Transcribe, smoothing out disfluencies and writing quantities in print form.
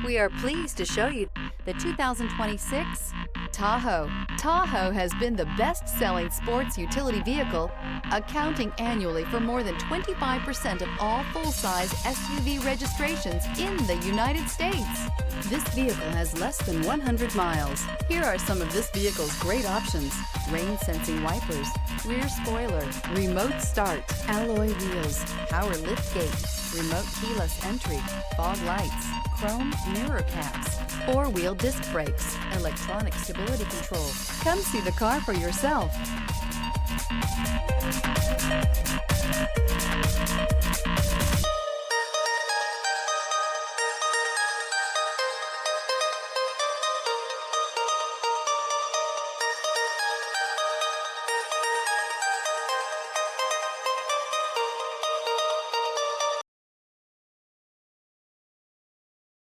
We are pleased to show you the 2026 Tahoe. Tahoe has been the best-selling sports utility vehicle, accounting annually for more than 25% of all full-size SUV registrations in the United States. This vehicle has less than 100 miles. Here are some of this vehicle's great options: rain-sensing wipers, rear spoiler, remote start, alloy wheels, power lift gate, remote keyless entry, fog lights, chrome mirror caps, four-wheel disc brakes, electronic stability control. Come see the car for yourself.